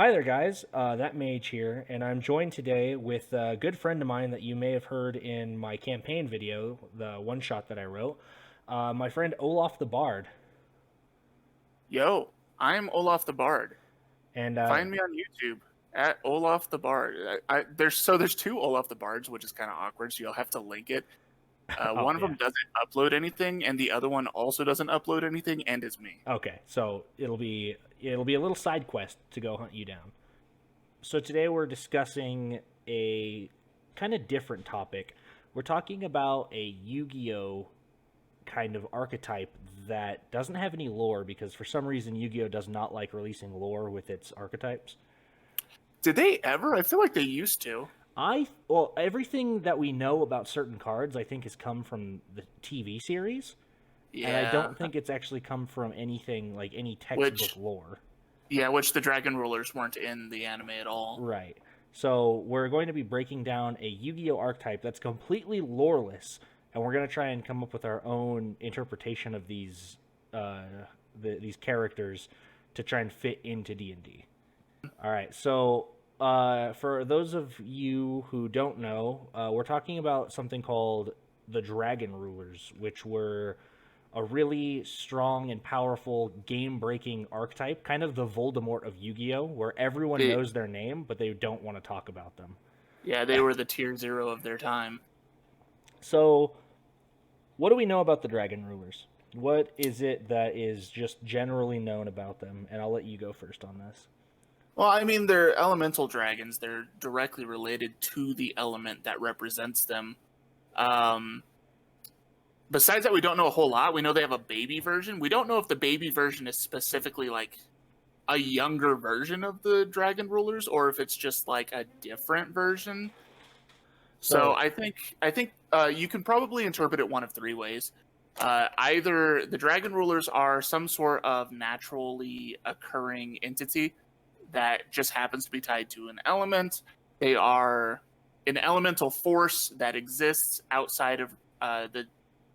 Hi there, guys. That Mage here, and I'm joined today with a good friend of mine that you may have heard in my campaign video, the one shot that I wrote. My friend Olaf the Bard, Yo, I'm Olaf the Bard. and Find me on YouTube at Olaf the Bard. There's two Olaf the Bards, which is kind of awkward. So you'll have to link it. oh One of yeah, them doesn't upload anything, and the other one also doesn't upload anything, and is me. okay. So it'll be a little side quest to go hunt you down. So today we're discussing a kind of different topic. We're talking about a Yu-Gi-Oh kind of archetype that doesn't have any lore because for some reason Yu-Gi-Oh does not like releasing lore with its archetypes. Did they ever? I feel like they used to. Everything that we know about certain cards I think has come from the TV series, and I Yeah, don't think it's actually come from anything like any textbook which lore. which the Dragon Rulers weren't in the anime at all. Right. So we're going to be breaking down a Yu-Gi-Oh archetype that's completely loreless, and we're going to try and come up with our own interpretation of uh, these characters to try and fit into D&D. All right. So for those of you who don't know, we're talking about something called the Dragon Rulers, which were a really strong and powerful game-breaking archetype, kind of the Voldemort of Yu-Gi-Oh, where everyone They, knows their name, but they don't want to talk about them. yeah, they were the tier zero of their time. So, what do we know about the Dragon Rulers? What is it that is just generally known about them? And I'll let you go first on this. Well, I mean, they're elemental dragons. They're directly related to the element that represents them. Um, Besides that, we don't know a whole lot. We know they have a baby version. We don't know if the baby version is specifically like a younger version of the Dragon Rulers or if it's just like a different version. So So, I think you can probably interpret it one of three ways. Either the Dragon Rulers are some sort of naturally occurring entity that just happens to be tied to an element. They are an elemental force that exists outside of the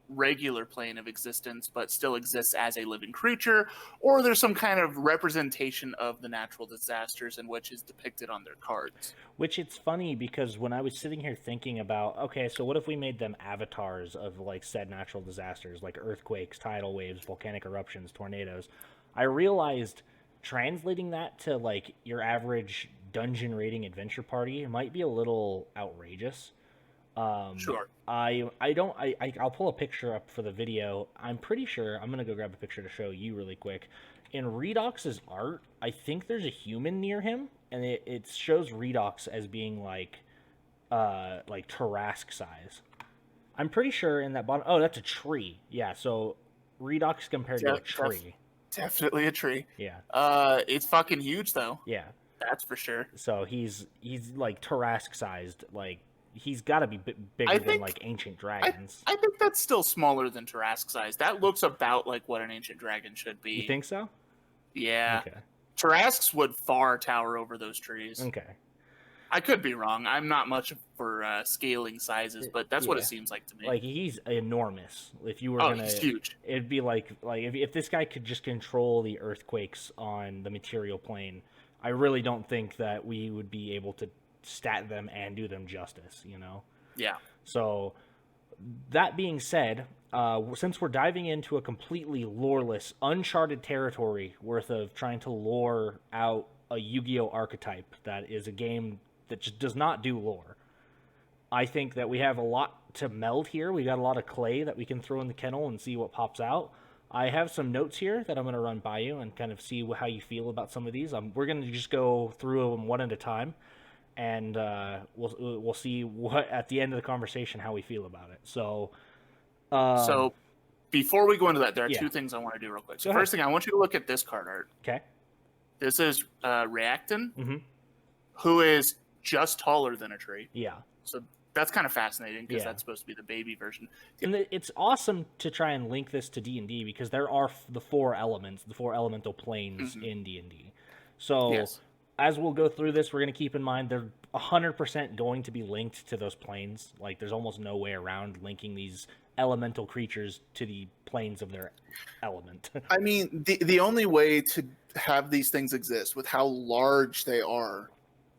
regular plane of existence, but still exists as a living creature, or there's some kind of representation of the natural disasters in which is depicted on their cards. which it's funny because when I was sitting here thinking about, okay, so what if we made them avatars of like said natural disasters, like earthquakes, tidal waves, volcanic eruptions, tornadoes? I realized translating that to like your average dungeon raiding adventure party might be a little outrageous. Sure. I'll pull a picture up for the video. I'm pretty sure I'm gonna go grab a picture to show you really quick. In Redox's art, I think there's a human near him, and it shows Redox as being like Tarask size. I'm pretty sure in that bottom. Oh, that's a tree. Yeah, so Redox compared to a tree. Definitely a tree. Yeah, It's fucking huge though. yeah. That's for sure. So he's like Tarask sized. Like he's got to be I bigger than think like ancient I dragons. I think that's still smaller than Tarask size. That looks about like what an ancient dragon should You be. think so? Yeah. Okay. Tarasks would far tower over those trees. Okay. I could be wrong. I'm not much for scaling sizes, but that's what it Yeah. seems like to me. Like he's enormous. If you were Oh, gonna, he's huge. it'd be like if this guy could just control the earthquakes on the material plane, I really don't think that we would be able to stat them and do them justice. You know. Yeah. So that being said, since we're diving into a completely loreless, uncharted territory worth of trying to lore out a Yu-Gi-Oh archetype that is a game that just does not do lore, I think that we have a lot to meld here. We got a lot of clay that we can throw in the kennel and see what pops out. I have some notes here that I'm going to run by you and kind of see how you feel about some of these. We're going to just go through them one at a time, and we'll see what at the end of the conversation how we feel about it. So, So before we go into that, there are yeah, two things I want to do real quick. So go ahead. first thing, I want you to look at this card art. Okay. This is Reactin, Mm-hmm. who is just taller than a tree. Yeah. So that's kind of fascinating because Yeah. that's supposed to be the baby version. And it's awesome to try and link this to D&D because there are the four elements, the four elemental planes in D&D. So Yes. as we'll go through this, we're going to keep in mind there 100% going to be linked to those planes. Like, there's almost no way around linking these elemental creatures to the planes of their element. I mean, the only way to have these things exist with how large they are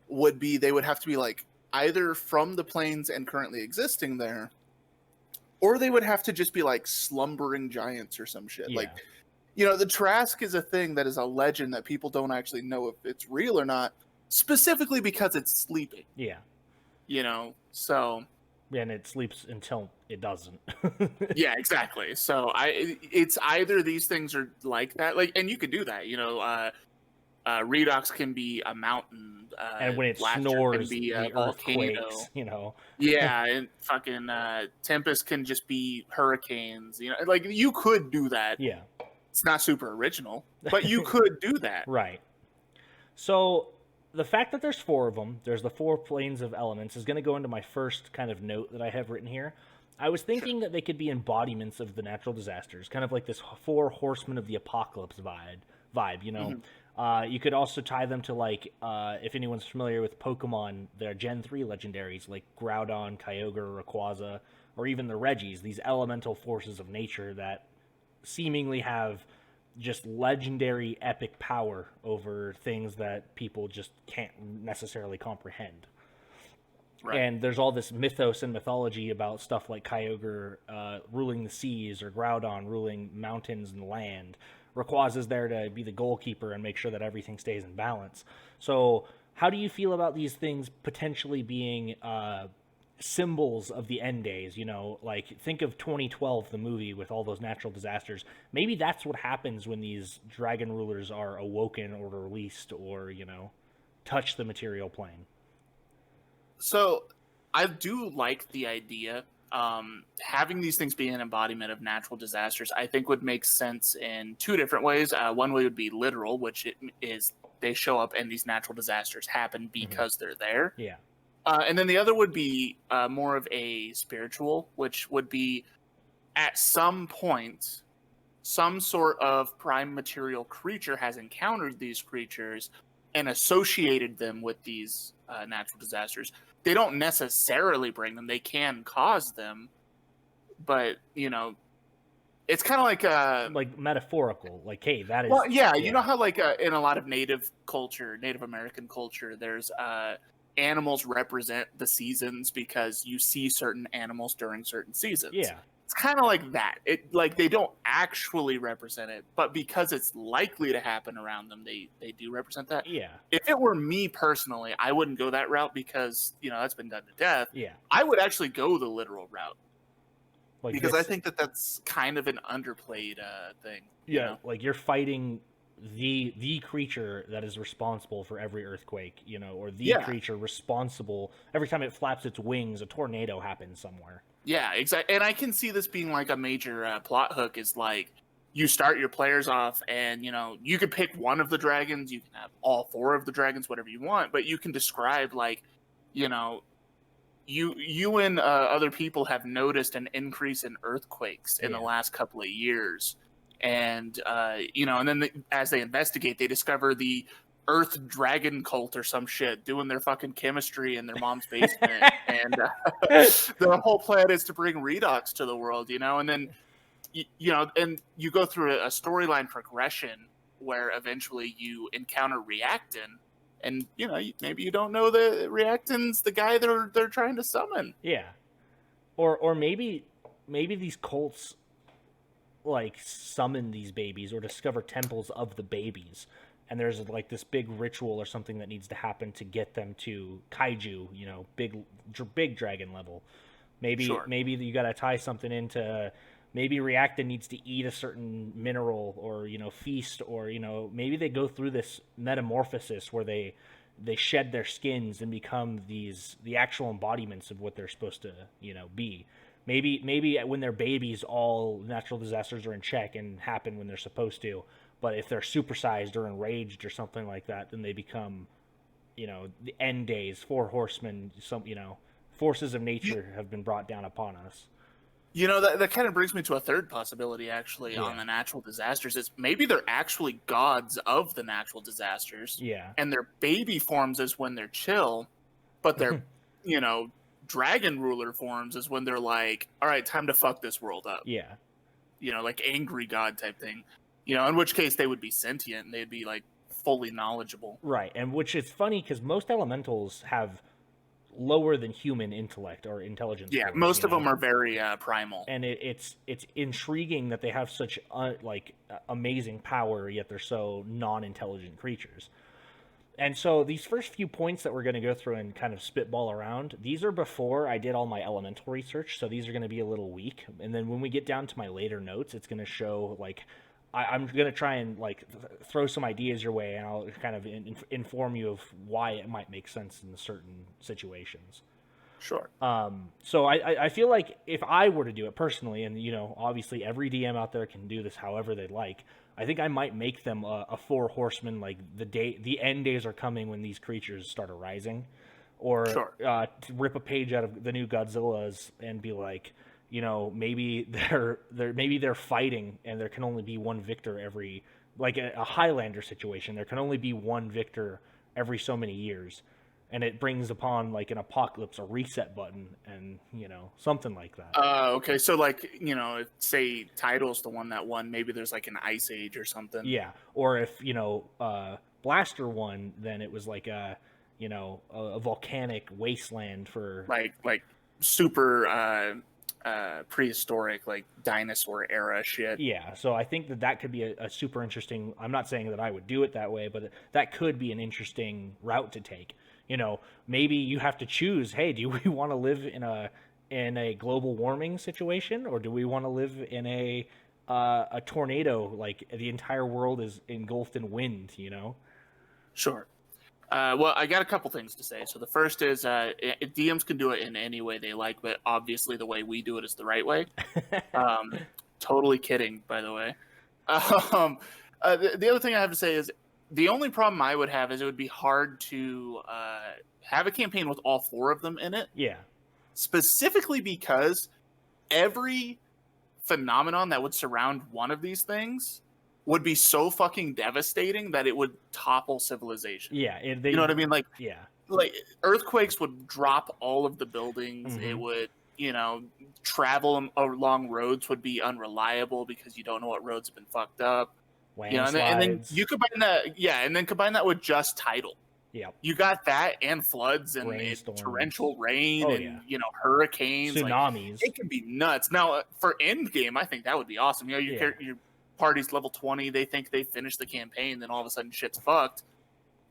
would be they would have to be like either from the planes and currently existing there, or they would have to just be like slumbering giants or some shit. Yeah. Like, the Trask is a thing that is a legend that people don't actually know if it's real or not, specifically because it's sleeping. Yeah. So. And it sleeps until it doesn't. Yeah, exactly. So it's either these things are like that, like, and you could do that. Redox can be a mountain, and when it Latcher snores, can be a the volcano. earthquakes. Yeah, and fucking Tempest can just be hurricanes. Like, you could do that. Yeah, it's not super original, but you could do that. Right. So the fact that there's 4 of them, there's the 4 planes of elements, is going to go into my first kind of note that I have written here. I was thinking that they could be embodiments of the natural disasters, kind of like this 4 horsemen of the apocalypse vibe. You could also tie them to, like, if anyone's familiar with Pokemon, their Gen 3 legendaries, like Groudon, Kyogre, Rayquaza, or even the Regis, these elemental forces of nature that seemingly have just legendary epic power over things that people just can't necessarily comprehend. Right. And there's all this mythos and mythology about stuff like Kyogre ruling the seas, or Groudon ruling mountains and land. Rayquaza's there to be the goalkeeper and make sure that everything stays in balance. So how do you feel about these things potentially being symbols of the end days? Like, think of 2012, the movie, with all those natural disasters. Maybe that's what happens when these dragon rulers are awoken or released, or touch the material plane. So I do like the idea. Having these things be an embodiment of natural disasters, I think, would make sense in 2 different ways. One way would be literal, which is they show up and these natural disasters happen because they're there. Yeah. And then the other would be more of a spiritual, which would be at some point, some sort of prime material creature has encountered these creatures and associated them with these natural disasters. They don't necessarily bring them. They can cause them. But, it's kind of like metaphorical. Like, hey, that is... Well, yeah. You know how, like, in a lot of Native American culture, there's... animals represent the seasons because you see certain animals during certain seasons. Yeah. It's kind of like that. They don't actually represent it, but because it's likely to happen around them, they do represent that. Yeah. If it were me personally, I wouldn't go that route because, that's been done to death. Yeah. I would actually go the literal route. Like, because I think that's kind of an underplayed thing. Yeah, like, you're fighting the creature that is responsible for every earthquake, or the creature responsible every time it flaps its wings, a tornado happens somewhere. Yeah, exactly. And I can see this being like a major plot hook, is like, you start your players off and, you could pick one of the dragons, you can have all 4 of the dragons, whatever you want, but you can describe, like, you and other people have noticed an increase in earthquakes in the last couple of years. And, and then as they investigate, they discover the Earth Dragon cult or some shit doing their fucking chemistry in their mom's basement. And the whole plan is to bring Redox to the world, and then, and you go through a storyline progression where eventually you encounter Reactin, and, maybe you don't know that Reactin's the guy they're trying to summon. Yeah. Or maybe these cults, like, summon these babies or discover temples of the babies, and there's, like, this big ritual or something that needs to happen to get them to kaiju, big dragon level. Maybe you got to tie something into, maybe Reactin needs to eat a certain mineral, or feast, or maybe they go through this metamorphosis where they shed their skins and become the actual embodiments of what they're supposed to be. Maybe when they're babies, all natural disasters are in check and happen when they're supposed to. But if they're supersized or enraged or something like that, then they become, the end days, 4 horsemen, forces of nature have been brought down upon us. That kind of brings me to a third possibility, actually, on the natural disasters, is maybe they're actually gods of the natural disasters. Yeah. And their baby forms is when they're chill. but they're, dragon ruler forms is when they're like, all right, time to fuck this world up. Yeah. Like angry god type thing. In which case they would be sentient and they'd be like fully knowledgeable. Right, and which is funny because most elementals have lower than human intellect or intelligence. Yeah, scores, most of them are very primal. And it's intriguing that they have such amazing power, yet they're so non-intelligent creatures. And so these first few points that we're going to go through and kind of spitball around, these are before I did all my elemental research, so these are going to be a little weak. And then when we get down to my later notes, it's going to show, like, I'm going to try and, like, throw some ideas your way, and I'll kind of inform you of why it might make sense in certain situations. Sure. So I feel like if I were to do it personally, and, obviously every DM out there can do this however they'd like, I think I might make them a 4 horsemen, like the end days are coming when these creatures start arising, or Sure. To rip a page out of the new Godzillas and be like, maybe they're fighting and there can only be one victor every, like a Highlander situation. There can only be one victor every so many years. And it brings upon, like, an apocalypse, a reset button, and, something like that. Okay, so, like, say Title's the one that won, maybe there's, like, an ice age or something. Yeah, or if, Blaster won, then it was, like, a volcanic wasteland for... Like super prehistoric, like, dinosaur era shit. Yeah, so I think that could be a super interesting... I'm not saying that I would do it that way, but that could be an interesting route to take. Maybe you have to choose, hey, do we want to live in a global warming situation, or do we want to live in a tornado, like the entire world is engulfed in wind, Sure. Well, I got a couple things to say. So the first is DMs can do it in any way they like, but obviously the way we do it is the right way. Totally kidding, by the way. The other thing I have to say is, the only problem I would have is it would be hard to have a campaign with all 4 of them in it. Yeah. Specifically because every phenomenon that would surround one of these things would be so fucking devastating that it would topple civilization. Yeah. You know what I mean? Like, yeah. Like, earthquakes would drop all of the buildings. Mm-hmm. It would, travel along roads would be unreliable because you don't know what roads have been fucked up. Landslides. And then you combine that with just Tidal. Yeah. You got that and floods and torrential rain and hurricanes, tsunamis. Like, it can be nuts. Now, for end game, I think that would be awesome. Your party's level 20, they think they finished the campaign, then all of a sudden shit's fucked.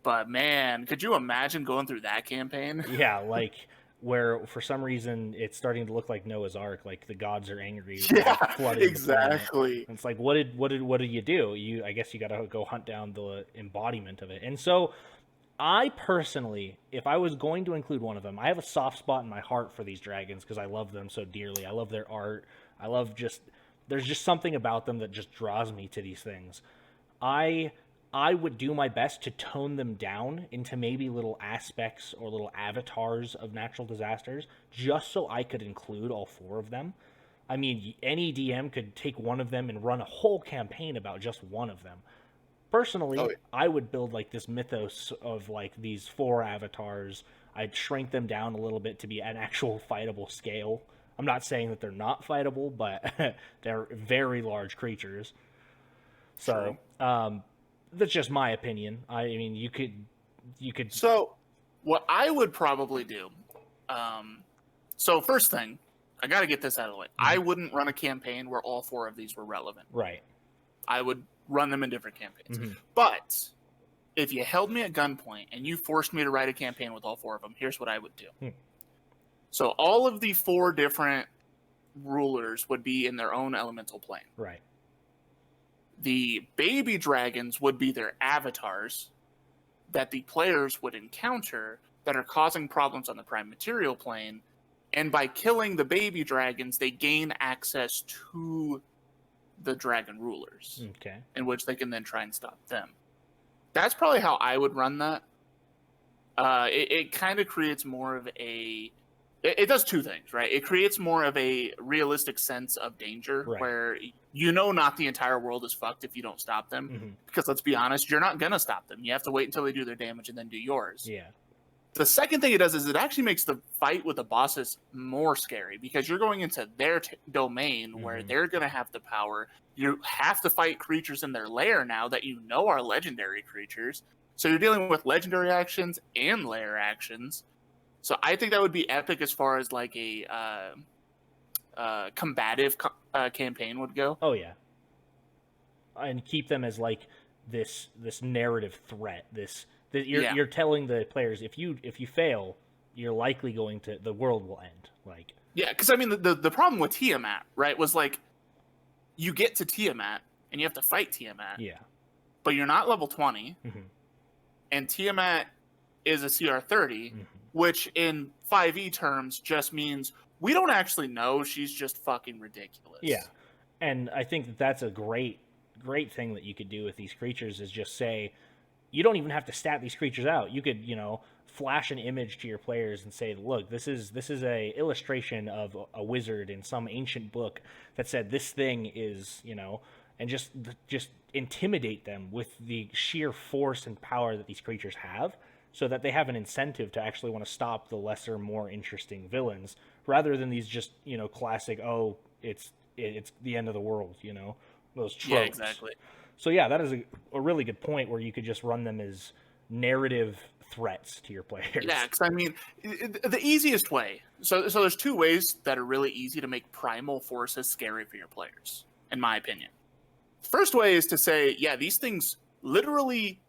But man, could you imagine going through that campaign? Yeah, like where for some reason it's starting to look like Noah's Ark, like the gods are angry. Yeah, flooding exactly. It's like, what did you do? I guess you got to go hunt down the embodiment of it. And so, I personally, if I was going to include one of them, I have a soft spot in my heart for these dragons because I love them so dearly. I love their art. There's just something about them that just draws me to these things. I would do my best to tone them down into maybe little aspects or little avatars of natural disasters, just so I could include all 4 of them. I mean, any DM could take one of them and run a whole campaign about just one of them. Personally, I would build, like, this mythos of, like, these 4 avatars. I'd shrink them down a little bit to be an actual fightable scale. I'm not saying that they're not fightable, but they're very large creatures. So, that's just my opinion. I mean, you could. So, what I would probably do. So first thing, I got to get this out of the way. Mm-hmm. I wouldn't run a campaign where all 4 of these were relevant. Right. I would run them in different campaigns. Mm-hmm. But if you held me at gunpoint and you forced me to write a campaign with all 4 of them, here's what I would do. So all of the 4 different rulers would be in their own elemental plane. Right. The baby dragons would be their avatars that the players would encounter that are causing problems on the prime material plane. And by killing the baby dragons, they gain access to the dragon rulers. Okay. In which they can then try and stop them. That's probably how I would run that. It kind of creates more of a... It does 2 things, right? It creates more of a realistic sense of danger, right, where not the entire world is fucked if you don't stop them. Mm-hmm. Because let's be honest, you're not going to stop them. You have to wait until they do their damage and then do yours. Yeah. The second thing it does is it actually makes the fight with the bosses more scary because you're going into their domain where they're going to have the power. You have to fight creatures in their lair now that you know are legendary creatures. So you're dealing with legendary actions and lair actions. So I think that would be epic as far as like a combative campaign would go. Oh yeah, and keep them as like this narrative threat. You're telling the players if you fail, you're likely going to the world will end. Like yeah, because I mean the problem with Tiamat, right, was like you get to Tiamat and you have to fight Tiamat. Yeah, but you're not level 20, and Tiamat is a CR 30, which in 5e terms just means we don't actually know. She's just fucking ridiculous. Yeah, and I think that's a great thing that you could do with these creatures is just say, you don't even have to stat these creatures out. You could, flash an image to your players and say, look, this is a illustration of a wizard in some ancient book that said this thing is, and just intimidate them with the sheer force and power that these creatures have, so that they have an incentive to actually want to stop the lesser, more interesting villains, rather than these just, classic, oh, it's the end of the world, those tropes. Yeah, exactly. So yeah, that is a really good point where you could just run them as narrative threats to your players. Yeah, because I mean, the easiest way. So there's two ways that are really easy to make primal forces scary for your players, in my opinion. First way is to say, yeah, these things literally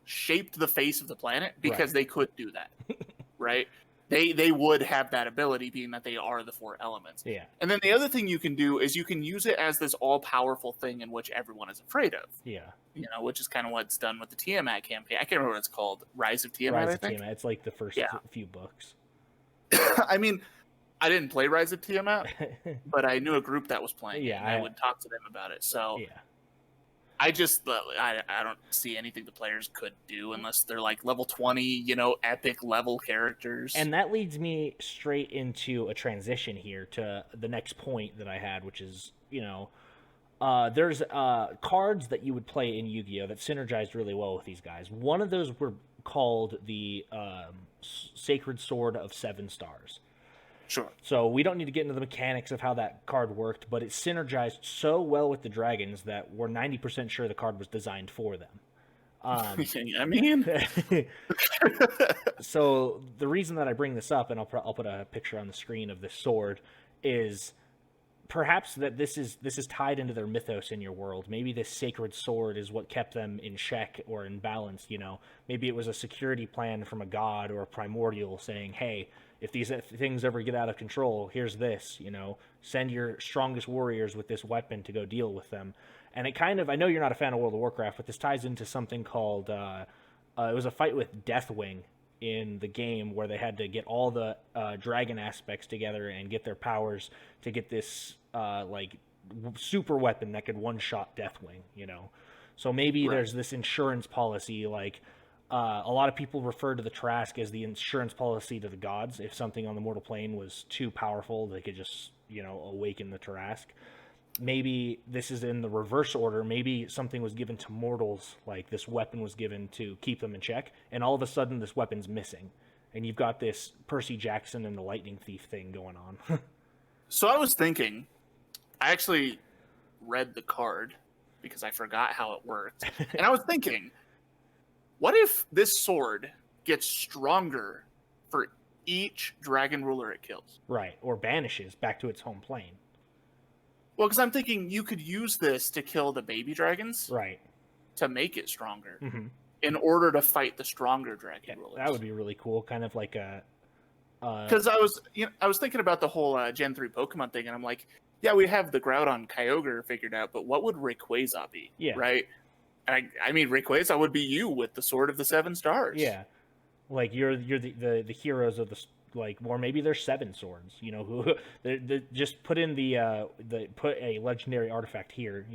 shaped the face of the planet because they could do that, right? They would have that ability, being that they are the four elements. Yeah. And then the other thing you can do is you can use it as this all-powerful thing in which everyone is afraid of. Yeah. Which is kind of what's done with the Tiamat campaign. I can't remember what it's called. Rise of Tiamat, I think? Tiamat. It's like the first few books. I mean, I didn't play Rise of Tiamat, but I knew a group that was playing it, and I would talk to them about it. So yeah. I don't see anything the players could do unless they're like level 20, epic level characters. And that leads me straight into a transition here to the next point that I had, which is, there's cards that you would play in Yu-Gi-Oh! That synergized really well with these guys. One of those were called the Sacred Sword of 7 Stars. Sure. So we don't need to get into the mechanics of how that card worked, but it synergized so well with the dragons that we're 90% sure the card was designed for them. I mean, so the reason that I bring this up, and I'll put a picture on the screen of this sword, is perhaps that this is tied into their mythos in your world. Maybe this sacred sword is what kept them in check or in balance. Maybe it was a security plan from a god or a primordial saying, hey, if these things ever get out of control, here's this, send your strongest warriors with this weapon to go deal with them. And it kind of, I know you're not a fan of World of Warcraft, but this ties into something called, it was a fight with Deathwing in the game where they had to get all the dragon aspects together and get their powers to get this, super weapon that could one-shot Deathwing, So maybe there's this insurance policy, like, a lot of people refer to the Trask as the insurance policy to the gods. If something on the mortal plane was too powerful, they could just, awaken the Trask. Maybe this is in the reverse order. Maybe something was given to mortals, like this weapon was given to keep them in check, and all of a sudden this weapon's missing. And you've got this Percy Jackson and the Lightning Thief thing going on. So I was thinking, I actually read the card because I forgot how it worked. And I was thinking, what if this sword gets stronger for each dragon ruler it kills? Right, or banishes back to its home plane. Well, because I'm thinking you could use this to kill the baby dragons. Right. To make it stronger. Mm-hmm. In order to fight the stronger dragon rulers. That would be really cool. Kind of like a... Because I was thinking about the whole Gen 3 Pokemon thing, and I'm like, yeah, we have the Groudon Kyogre figured out, but what would Rayquaza be? Yeah. Right? I mean, Rayquaza would be you with the Sword of the 7 Stars. Yeah. Like, you're the heroes of the... Like, or maybe there's 7 swords, who just put in put a legendary artifact here,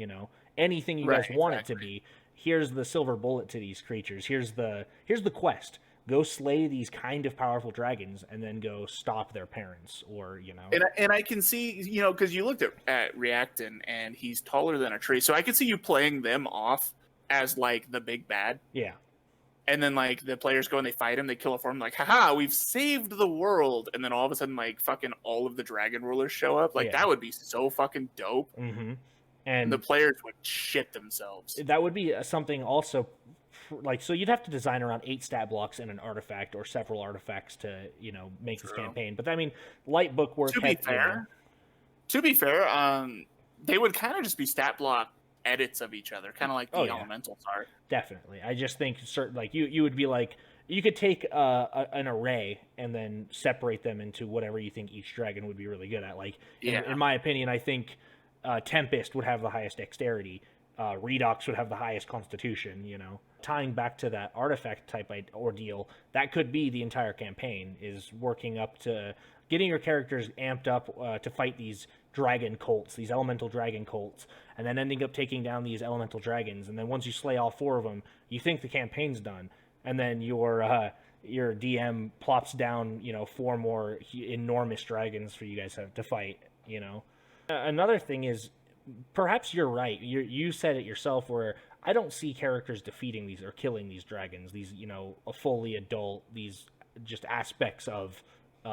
anything you guys want it to be. Here's the silver bullet to these creatures. Here's the quest. Go slay these kind of powerful dragons and then go stop their parents, or And I can see, because you looked at Reactin and he's taller than a tree, so I can see you playing them off as like the big bad. Yeah. and then like the players go and they fight him, they kill a form, like, haha, we've saved the world, and then all of a sudden like fucking all of the dragon rulers show up. Like that would be so fucking dope. Mm-hmm. And the players would shit themselves. That would be something also, like, so you'd have to design around 8 stat blocks and an artifact or several artifacts to, you know, make this campaign. But I mean, light book work. To be fair, they would kind of just be stat block edits of each other, kind of like the elementals are. Definitely. I just think certain, like, you would be like, you could take an array and then separate them into whatever you think each dragon would be really good at. Like, in my opinion, I think Tempest would have the highest dexterity. Redox would have the highest constitution, you know. Tying back to that artifact type ordeal, that could be the entire campaign, is working up to getting your characters amped up to fight these dragon cults, these elemental dragon cults, and then ending up taking down these elemental dragons. And then once you slay all 4 of them, you think the campaign's done. And then your DM plops down, you know, 4 more enormous dragons for you guys to fight, you know. Another thing is, perhaps you're right. You said it yourself, where I don't see characters defeating these or killing these dragons, these, you know, a fully adult, these just aspects of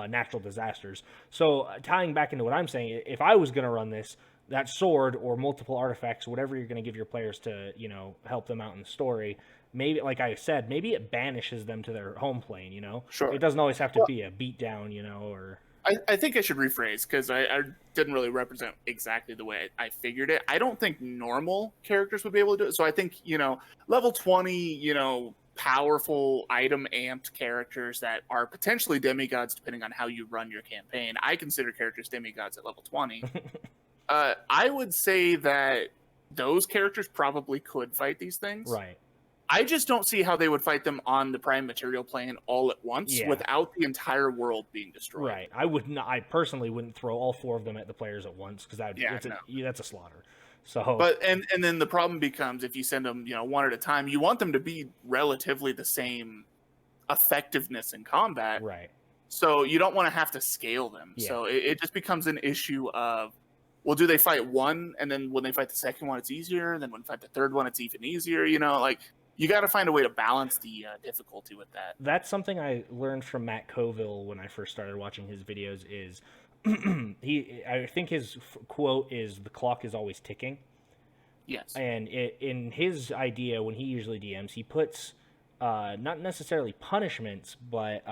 natural disasters. So tying back into what I'm saying, if I was going to run this, that sword or multiple artifacts, whatever you're going to give your players to, you know, help them out in the story, maybe, like I said, maybe it banishes them to their home plane, you know? Sure. It doesn't always have to be a beatdown, you know, or... I think I should rephrase, because I didn't really represent exactly the way I figured it. I don't think normal characters would be able to do it. So I think, you know, level 20, you know, powerful item amped characters that are potentially demigods, depending on how you run your campaign. I consider characters demigods at level 20. I would say that those characters probably could fight these things. Right. I just don't see how they would fight them on the prime material plane all at once without the entire world being destroyed. Right. I personally wouldn't throw all 4 of them at the players at once, because that's a slaughter. So, but and then the problem becomes, if you send them, you know, one at a time, you want them to be relatively the same effectiveness in combat. Right. So you don't want to have to scale them. Yeah. So it just becomes an issue of, well, do they fight one, and then when they fight the second one, it's easier, and then when they fight the third one, it's even easier, you know, like... You got to find a way to balance the difficulty with that. That's something I learned from Matt Colville when I first started watching his videos. Is I think his quote is, "The clock is always ticking." Yes. And in his idea, when he usually DMs, he puts not necessarily punishments, but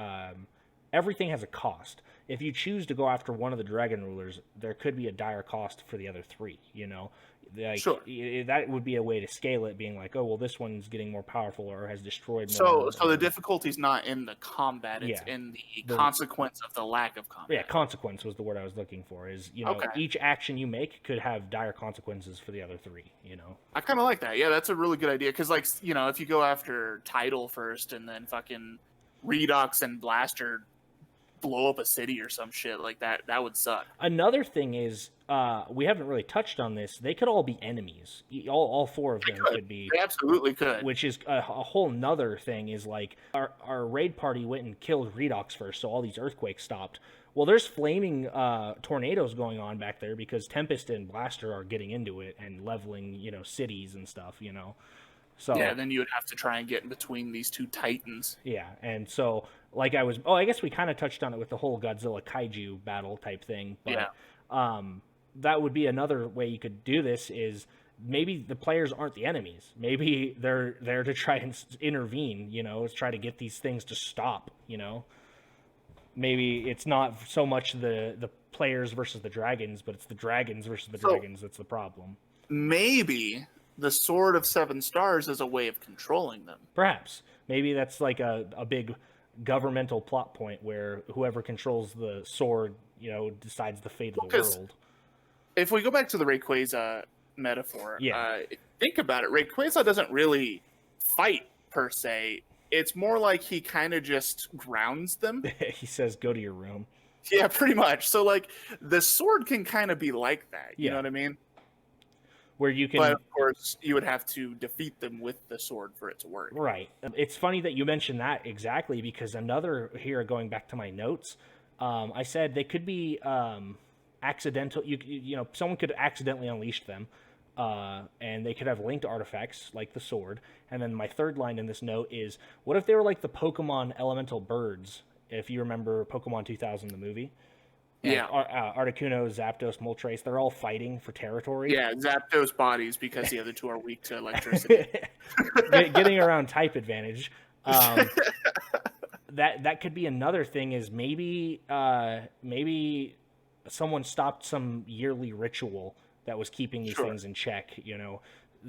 everything has a cost. If you choose to go after one of the dragon rulers, there could be a dire cost for the other 3, you know? Like, sure. That would be a way to scale it, being like, oh, well, this one's getting more powerful or has destroyed more. So the difficulty's not in the combat, it's in the consequence of the lack of combat. Yeah, consequence was the word I was looking for, is, you know, each action you make could have dire consequences for the other 3, you know? I kind of like that. Yeah, that's a really good idea, because, like, you know, if you go after Tidal first and then fucking Redox and Blaster blow up a city or some shit like that, that would suck. Another thing is, we haven't really touched on this, they could all be enemies. All 4 of them could be. They absolutely could. Which is a whole nother thing, is like, our raid party went and killed Redox first, so all these earthquakes stopped. Well, there's flaming tornadoes going on back there because Tempest and Blaster are getting into it and leveling, you know, cities and stuff, you know. So yeah, then you would have to try and get in between these 2 titans. Yeah, and so, like, I guess we kind of touched on it with the whole Godzilla kaiju battle type thing, but that would be another way you could do this, is maybe the players aren't the enemies. Maybe they're there to try and intervene, you know, try to get these things to stop, you know. Maybe it's not so much the players versus the dragons, but it's the dragons versus the dragons that's the problem. Maybe the Sword of 7 Stars is a way of controlling them. Perhaps. Maybe that's like a big governmental plot point where whoever controls the sword, you know, decides the fate of the world. If we go back to the Rayquaza metaphor, think about it. Rayquaza doesn't really fight, per se. It's more like he kind of just grounds them. He says, go to your room. Yeah, pretty much. So, like, the sword can kind of be like that. You know what I mean? Where you can, but of course, you would have to defeat them with the sword for it to work. Right. It's funny that you mentioned that exactly, because another here, going back to my notes, I said they could be accidental. You know, someone could accidentally unleash them, and they could have linked artifacts like the sword. And then my third line in this note is, what if they were like the Pokemon elemental birds? If you remember Pokemon 2000, the movie. Like Yeah. Articuno, Zapdos, Moltres, they're all fighting for territory. Yeah, Zapdos bodies because the other two are weak to electricity. Getting around type advantage. That could be another thing, is maybe someone stopped some yearly ritual that was keeping these things in check.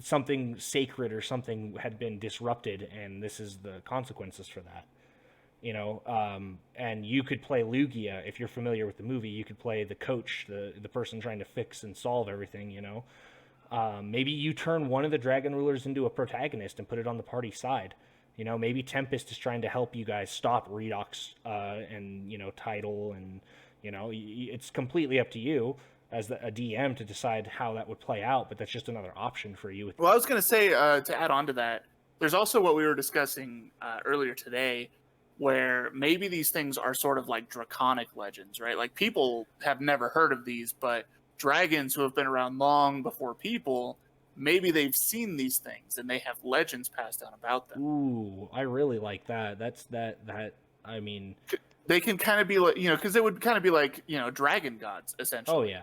Something sacred or something had been disrupted, and this is the consequences for that. And you could play Lugia. If you're familiar with the movie, you could play the coach, the person trying to fix and solve everything. Maybe you turn one of the dragon rulers into a protagonist and put it on the party side. Maybe Tempest is trying to help you guys stop Redox and Tidal, and it's completely up to you as a DM to decide how that would play out. But that's just another option for you. Well, I was going to say, to add on to that, there's also what we were discussing earlier today, where maybe these things are sort of like draconic legends, right? Like, people have never heard of these, but dragons who have been around long before people, maybe they've seen these things and they have legends passed down about them. Ooh, I really like that. I mean, they can kind of be like, because it would kind of be like, dragon gods, essentially. Oh, yeah.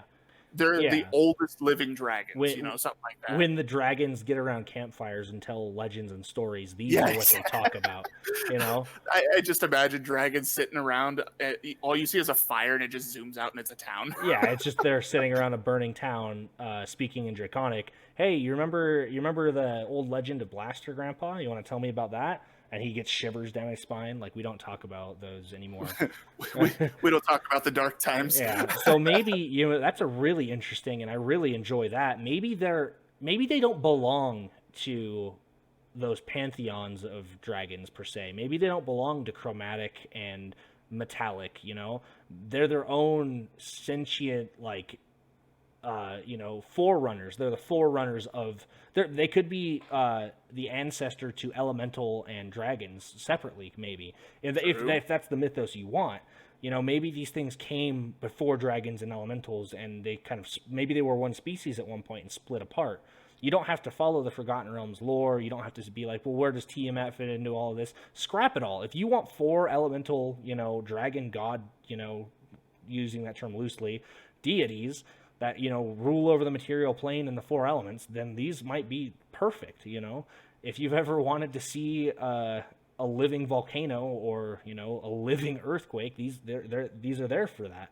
They're the oldest living dragons, something like that. When the dragons get around campfires and tell legends and stories, these are what they talk about, I just imagine dragons sitting around, all you see is a fire and it just zooms out and it's a town. Yeah, it's just they're sitting around a burning town, speaking in Draconic. Hey, you remember the old legend of Blaster Grandpa? You want to tell me about that? And he gets shivers down his spine. Like, we don't talk about those anymore. we don't talk about the dark times. Yeah. So maybe, that's a really interesting, and I really enjoy that. Maybe they don't belong to those pantheons of dragons per se. Maybe they don't belong to chromatic and metallic, They're their own sentient, like, forerunners. They're the forerunners of. They could be the ancestor to elemental and dragons separately. Maybe if that's the mythos you want. Maybe these things came before dragons and elementals, and they maybe they were one species at one point and split apart. You don't have to follow the Forgotten Realms lore. You don't have to be like, well, where does Tiamat fit into all of this? Scrap it all. If you want 4 elemental, dragon god, using that term loosely, deities that rule over the material plane and the 4 elements, then these might be perfect. If you've ever wanted to see a living volcano or a living earthquake, these are there for that.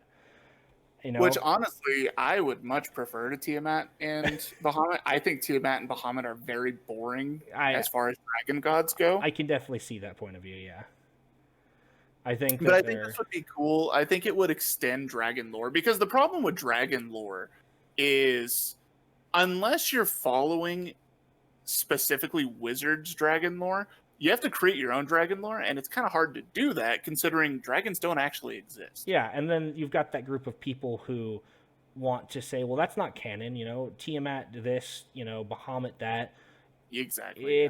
Which honestly, I would much prefer to Tiamat and Bahamut. I think Tiamat and Bahamut are very boring as far as dragon gods go. I can definitely see that point of view. Yeah. I think this would be cool. I think it would extend dragon lore, because the problem with dragon lore is, unless you're following specifically Wizards dragon lore, you have to create your own dragon lore, and it's kind of hard to do that considering dragons don't actually exist. Yeah, and then you've got that group of people who want to say, well, that's not canon, Tiamat this, Bahamut that. Exactly.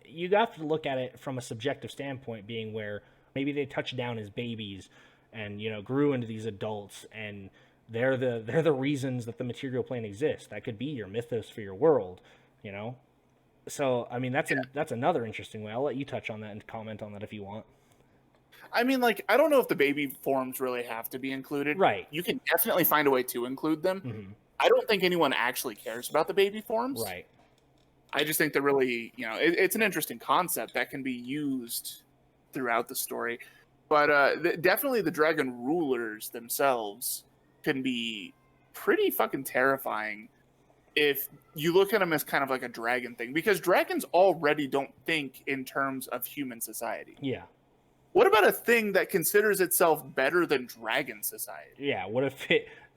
You have to look at it from a subjective standpoint, being where maybe they touched down as babies and grew into these adults, and they're the reasons that the material plane exists. That could be your mythos for your world, So I mean, that's another interesting way. I'll let you touch on that and comment on that if you want. I mean, like, I don't know if the baby forms really have to be included. Right. You can definitely find a way to include them. Mm-hmm. I don't think anyone actually cares about the baby forms. Right. I just think they're really, it's an interesting concept that can be used throughout the story. But definitely the dragon rulers themselves can be pretty fucking terrifying if you look at them as kind of like a dragon thing, because dragons already don't think in terms of human society. Yeah. What about a thing that considers itself better than dragon society? Yeah. What if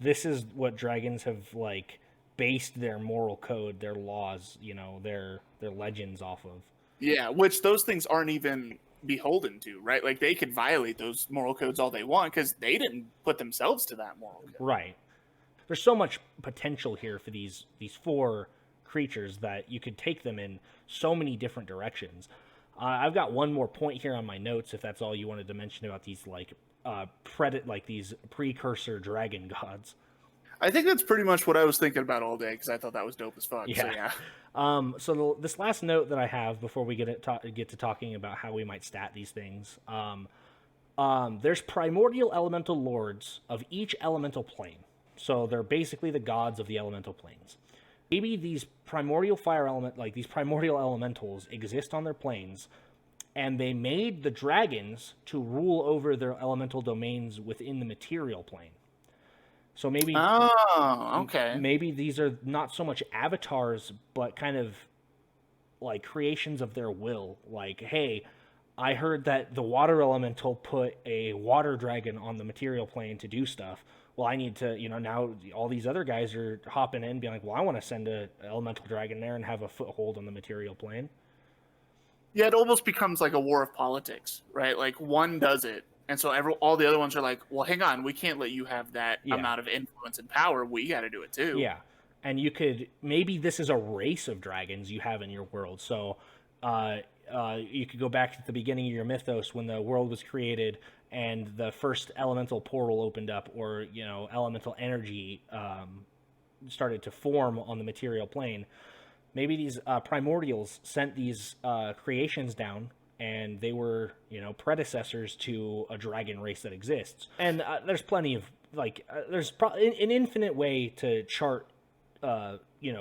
this is what dragons have like based their moral code, their laws, their legends off of? Yeah, which those things aren't even beholden to, right? Like, they could violate those moral codes all they want because they didn't put themselves to that moral code. Right. There's so much potential here for these 4 creatures that you could take them in so many different directions. I've got one more point here on my notes, if that's all you wanted to mention about these these precursor dragon gods. I think that's pretty much what I was thinking about all day because I thought that was dope as fuck. So yeah. This last note that I have before we get to talking about how we might stat these things, there's primordial elemental lords of each elemental plane. So they're basically the gods of the elemental planes. Maybe these primordial these primordial elementals exist on their planes, and they made the dragons to rule over their elemental domains within the material plane. So maybe okay. Maybe these are not so much avatars, but kind of like creations of their will. Like, hey, I heard that the water elemental put a water dragon on the material plane to do stuff. Well, I need to, now all these other guys are hopping in, being like, well, I want to send a elemental dragon there and have a foothold on the material plane. Yeah, it almost becomes like a war of politics, right? Like one does it, and so all the other ones are like, well, hang on, we can't let you have that amount of influence and power. We got to do it too. Yeah, and maybe this is a race of dragons you have in your world. So you could go back to the beginning of your mythos when the world was created and the first elemental portal opened up, or elemental energy started to form on the material plane. Maybe these primordials sent these creations down, and they were predecessors to a dragon race that exists. And there's plenty of there's an infinite way to chart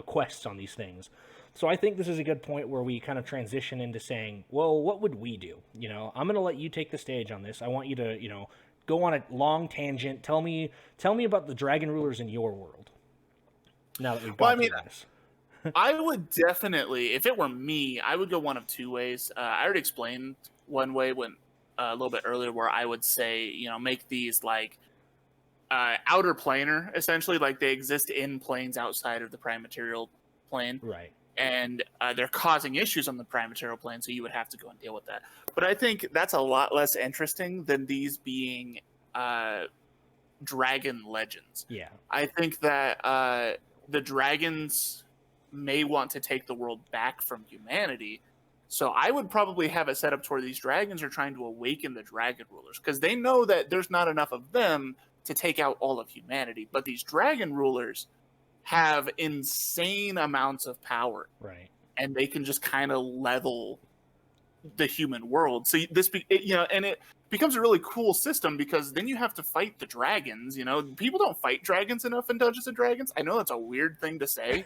quests on these things. So I think this is a good point where we kind of transition into saying, well, what would we do? I'm going to let you take the stage on this. I want you to, go on a long tangent. Tell me about the dragon rulers in your world. Now that we've gone through this. I would definitely, if it were me, I would go one of two ways. I already explained one way a little bit earlier, where I would say, make these like outer planar, essentially, like they exist in planes outside of the prime material plane. Right. And they're causing issues on the prime material plane, so you would have to go and deal with that. But I think that's a lot less interesting than these being dragon legends. Yeah. I think that the dragons may want to take the world back from humanity. So I would probably have it set up to where these dragons are trying to awaken the dragon rulers, because they know that there's not enough of them to take out all of humanity. But these dragon rulers have insane amounts of power, right? And they can just kind of level the human world. So and it becomes a really cool system, because then you have to fight the dragons. People don't fight dragons enough in Dungeons and Dragons. I know that's a weird thing to say,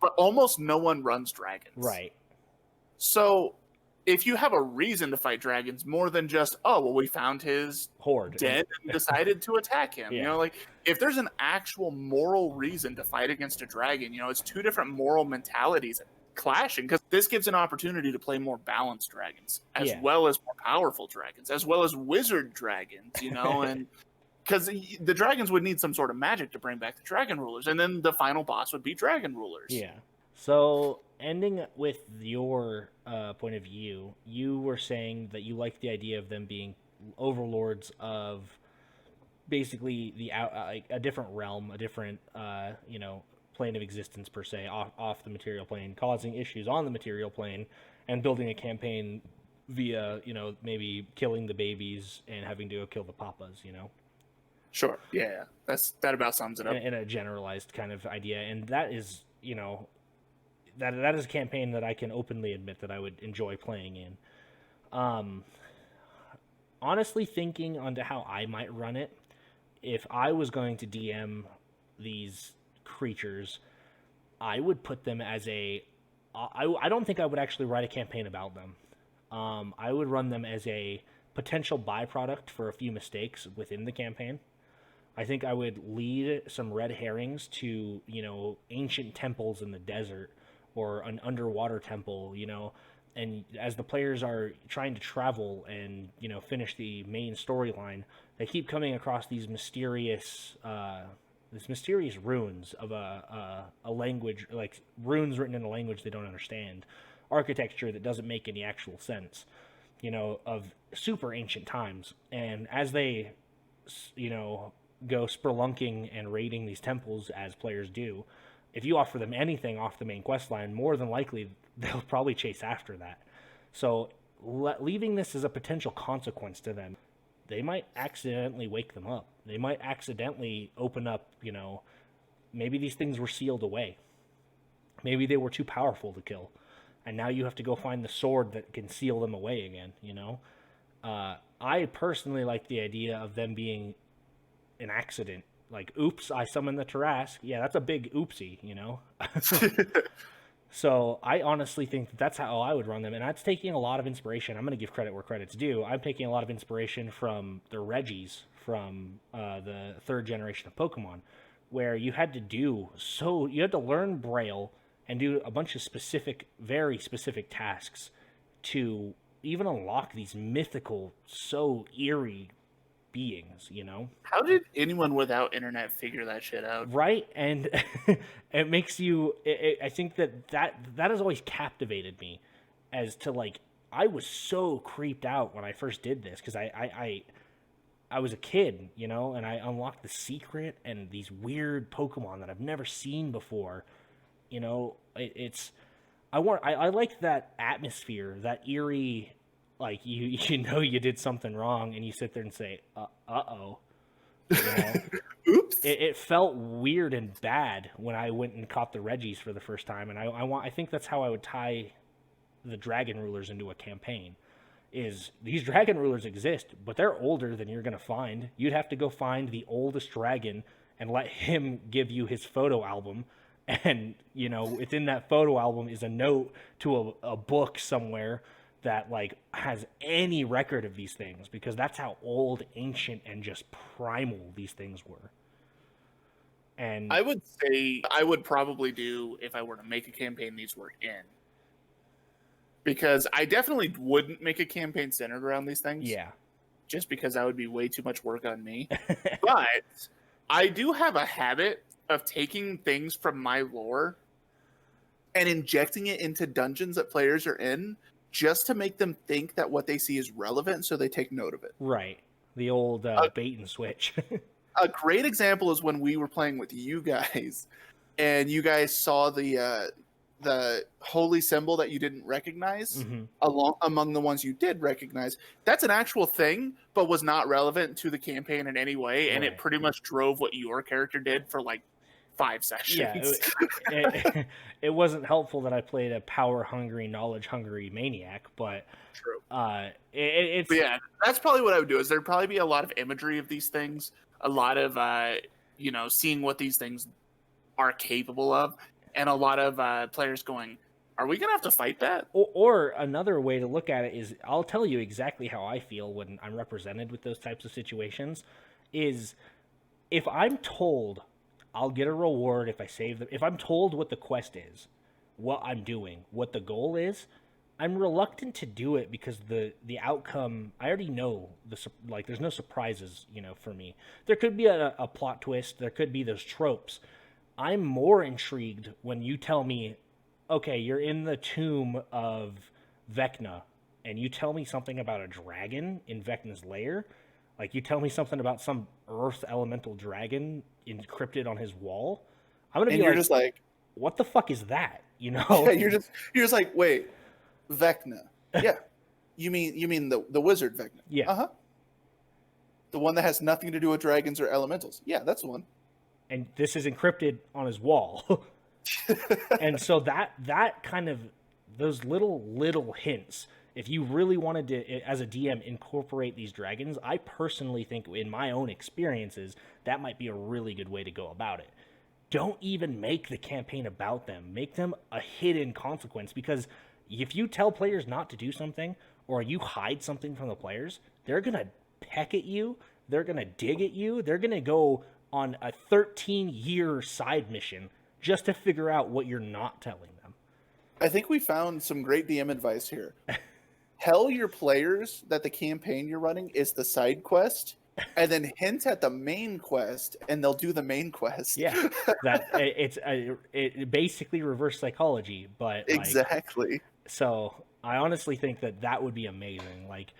but almost no one runs dragons, right? So if you have a reason to fight dragons more than just, we found his horde dead and decided to attack him, yeah. If there's an actual moral reason to fight against a dragon, it's two different moral mentalities clashing, because this gives an opportunity to play more balanced dragons, as well as more powerful dragons, as well as wizard dragons, and because the dragons would need some sort of magic to bring back the dragon rulers, and then the final boss would be dragon rulers. Yeah. So ending with your point of view, you were saying that you liked the idea of them being overlords of basically a different realm, a different plane of existence per se, off the material plane, causing issues on the material plane, and building a campaign via maybe killing the babies and having to go kill the papas. Sure. Yeah, that about sums it up in a generalized kind of idea, and that is that is a campaign that I can openly admit that I would enjoy playing in. Honestly, thinking onto how I might run it, if I was going to DM these creatures, I would put them as I don't think I would actually write a campaign about them. I would run them as a potential byproduct for a few mistakes within the campaign. I think I would lead some red herrings to, ancient temples in the desert, or an underwater temple, and as the players are trying to travel and, finish the main storyline, they keep coming across these mysterious runes of a language, like runes written in a language they don't understand, architecture that doesn't make any actual sense, of super ancient times. And as they, go spelunking and raiding these temples, as players do, if you offer them anything off the main quest line, more than likely they'll probably chase after that. So leaving this as a potential consequence to them, they might accidentally wake them up. They might accidentally open up, maybe these things were sealed away. Maybe they were too powerful to kill, and now you have to go find the sword that can seal them away again. I personally like the idea of them being an accident. Like, oops, I summoned the Tarrasque. Yeah, that's a big oopsie. So I honestly think that's how I would run them, and that's taking a lot of inspiration. I'm going to give credit where credit's due. I'm taking a lot of inspiration from the Regis from the third generation of Pokemon, where you had to learn Braille and do a bunch of very specific tasks to even unlock these mythical, so eerie beings, How did anyone without internet figure that shit out? Right? And it makes you, I think that has always captivated me as to, like, I was so creeped out when I first did this because I was a kid, and I unlocked the secret and these weird Pokemon that I've never seen before. I like that atmosphere, that eerie, like you did something wrong and you sit there and say, uh-oh. Oops. It felt weird and bad when I went and caught the Regis for the first time, and I think that's how I would tie the Dragon Rulers into a campaign. Is these Dragon Rulers exist, but they're older than you're going to find. You'd have to go find the oldest dragon and let him give you his photo album. And, within that photo album is a note to a book somewhere that, like, has any record of these things, because that's how old, ancient, and just primal these things were. And I would say I would probably do, if I were to make a campaign these were in. Because I definitely wouldn't make a campaign centered around these things. Yeah. Just because that would be way too much work on me. But I do have a habit of taking things from my lore and injecting it into dungeons that players are in just to make them think that what they see is relevant, so they take note of it. Right. The old bait and switch. A great example is when we were playing with you guys, and you guys saw the holy symbol that you didn't recognize among the ones you did recognize. That's an actual thing, but was not relevant to the campaign in any way, and it pretty much drove what your character did for like 5 sessions. Yeah, it wasn't helpful that I played a power-hungry, knowledge-hungry maniac, but true. It's but yeah, that's probably what I would do. Is there'd probably be a lot of imagery of these things, a lot of seeing what these things are capable of, and a lot of players going, "Are we gonna have to fight that?" Or another way to look at it is, I'll tell you exactly how I feel when I'm represented with those types of situations. Is if I'm told I'll get a reward if I save them. If I'm told what the quest is, what I'm doing, what the goal is, I'm reluctant to do it because the outcome, I already know. There's no surprises, for me. There could be a plot twist. There could be those tropes. I'm more intrigued when you tell me, okay, you're in the tomb of Vecna, and you tell me something about a dragon in Vecna's lair. Like, you tell me something about some earth elemental dragon encrypted on his wall. I'm gonna be just like, what the fuck is that? Yeah, you're just like, wait, Vecna. Yeah. You mean the wizard Vecna? Yeah. Uh-huh. The one that has nothing to do with dragons or elementals. Yeah, that's the one. And this is encrypted on his wall. And so that kind of, those little hints, if you really wanted to, as a DM, incorporate these dragons, I personally think, in my own experiences, that might be a really good way to go about it. Don't even make the campaign about them. Make them a hidden consequence, because if you tell players not to do something, or you hide something from the players, they're going to peck at you, they're going to dig at you, they're going to go on a 13-year side mission just to figure out what you're not telling them. I think we found some great DM advice here. Tell your players that the campaign you're running is the side quest, and then hint at the main quest, and they'll do the main quest. Yeah, it basically reverse psychology, but exactly. So I honestly think that would be amazing. Like,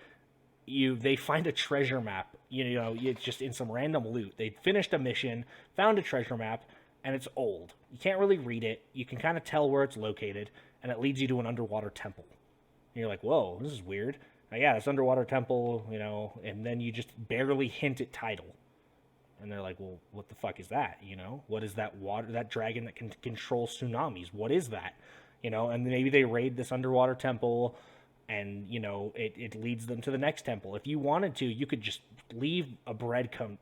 they find a treasure map, it's just in some random loot. They finished a mission, found a treasure map, and it's old. You can't really read it. You can kind of tell where it's located, and it leads you to an underwater temple. And you're like, whoa, this is weird. Yeah, it's underwater temple, and then you just barely hint at title. And they're like, well, what the fuck is that? You know, what is that water, that dragon that can control tsunamis? What is that? You know, and maybe they raid this underwater temple and, you know, it leads them to the next temple. If you wanted to, you could just leave a breadcrumb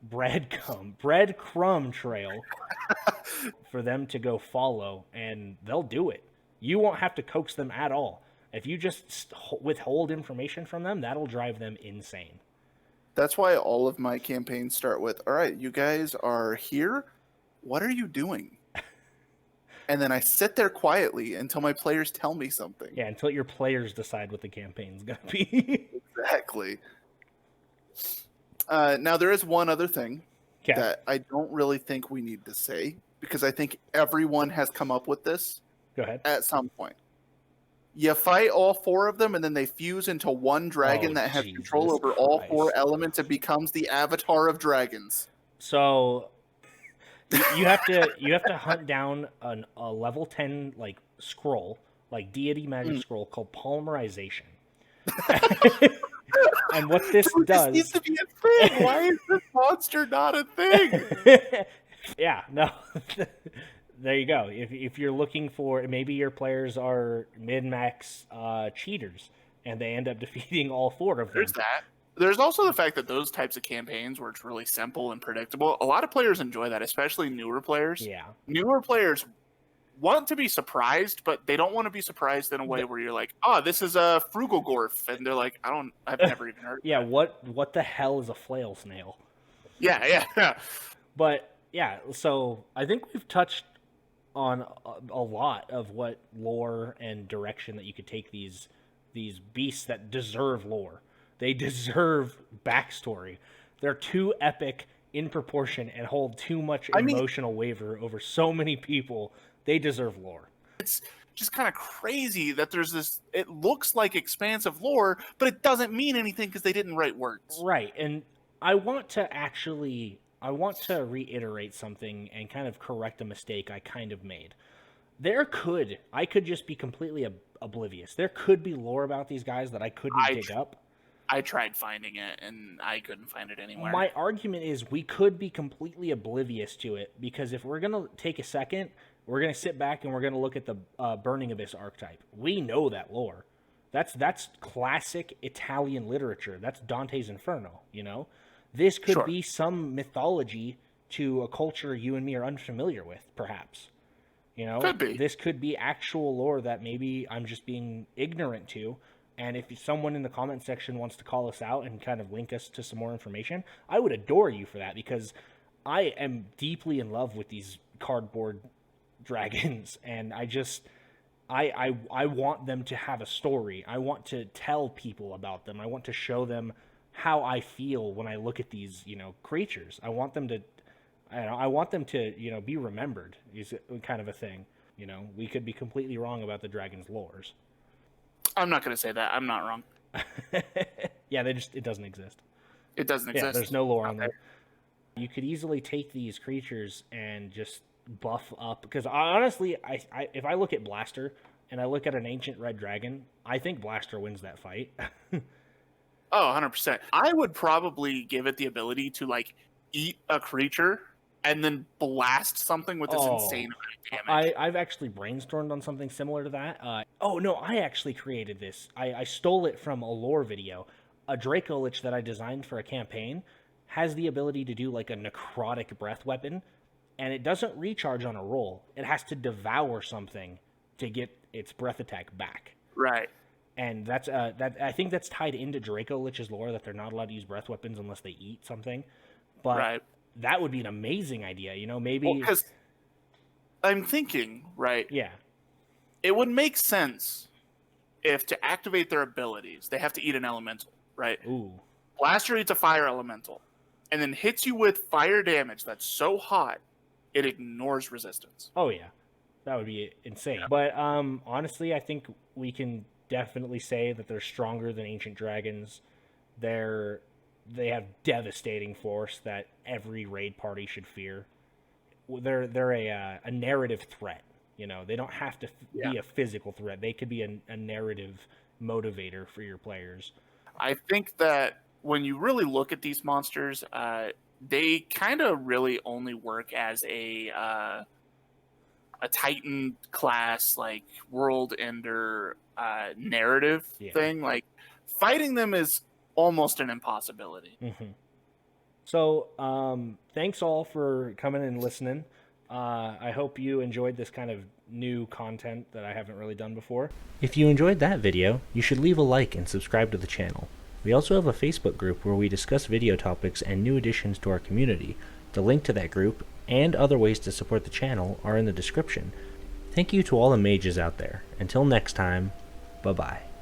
trail for them to go follow, and they'll do it. You won't have to coax them at all. If you just withhold information from them, that'll drive them insane. That's why all of my campaigns start with, all right, you guys are here. What are you doing? And then I sit there quietly until my players tell me something. Yeah, until your players decide what the campaign's going to be. Exactly. Now, there is one other thing that I don't really think we need to say, because I think everyone has come up with this. Go ahead. At some point. You fight all 4 of them, and then they fuse into one dragon that has control over all 4 elements and becomes the avatar of dragons. So you have to hunt down a level 10 like scroll, like deity magic scroll called polymerization. And what this does needs to be a thing. Why is this monster not a thing? Yeah, no. There you go. If you're looking for, maybe your players are min-max cheaters, and they end up defeating all 4 of them. There's that. There's also the fact that those types of campaigns where it's really simple and predictable, a lot of players enjoy that, especially newer players. Yeah. Newer players want to be surprised, but they don't want to be surprised in a way where you're like, oh, this is a Frugalgorf. And they're like, I've never even heard of Yeah, that. what the hell is a flail snail? Yeah. But, yeah, so I think we've touched on a lot of what lore and direction that you could take these beasts that deserve lore. They deserve backstory. They're too epic in proportion and hold too much emotional weight over so many people. They deserve lore. It's just kind of crazy that there's this, it looks like expansive lore, but it doesn't mean anything because they didn't write words. Right, and I want to reiterate something and kind of correct a mistake I kind of made. I could just be completely oblivious. There could be lore about these guys that I couldn't dig up. I tried finding it, and I couldn't find it anywhere. My argument is we could be completely oblivious to it, because if we're going to take a second, we're going to sit back and we're going to look at the Burning Abyss archetype. We know that lore. That's classic Italian literature. That's Dante's Inferno, you know? This could be some mythology to a culture you and me are unfamiliar with, perhaps. You know? Could be. This could be actual lore that maybe I'm just being ignorant to. And if someone in the comment section wants to call us out and kind of link us to some more information, I would adore you for that, because I am deeply in love with these cardboard dragons, and I want them to have a story. I want to tell people about them. I want to show them how I feel when I look at these, you know, creatures. I want them to you know, be remembered. Is kind of a thing. You know, we could be completely wrong about the dragon's lores. I'm not going to say that. I'm not wrong. Yeah, it doesn't exist. It doesn't exist. Yeah, there's no lore on them. You could easily take these creatures and just buff up, because honestly, if I look at Blaster and I look at an ancient red dragon, I think Blaster wins that fight. Oh, 100%. I would probably give it the ability to, like, eat a creature and then blast something with this insane amount of damage. I've actually brainstormed on something similar to that. I actually created this. I stole it from a lore video. A Draco Lich that I designed for a campaign has the ability to do like a necrotic breath weapon, and it doesn't recharge on a roll. It has to devour something to get its breath attack back. Right. And that's I think that's tied into Draco Lich's lore, that they're not allowed to use breath weapons unless they eat something. But that would be an amazing idea, you know, maybe. Because I'm thinking, right? Yeah. It would make sense if to activate their abilities, they have to eat an elemental, right? Ooh. Blaster eats a fire elemental and then hits you with fire damage that's so hot, it ignores resistance. Oh, yeah. That would be insane. Yeah. But honestly, I think we can definitely say that they're stronger than ancient dragons. They have devastating force that every raid party should fear. They're a narrative threat. You know, they don't have to be a physical threat. They could be a narrative motivator for your players. I think that when you really look at these monsters, they kind of really only work as a Titan class, like world ender narrative thing. Like fighting them is almost an impossibility. So thanks all for coming and listening. I hope you enjoyed this kind of new content that I haven't really done before. If you enjoyed that video, you should leave a like and subscribe to the channel. We also have a Facebook group where we discuss video topics and new additions to our community. The link to that group and other ways to support the channel are in the description. Thank you to all the mages out there. Until next time, bye-bye.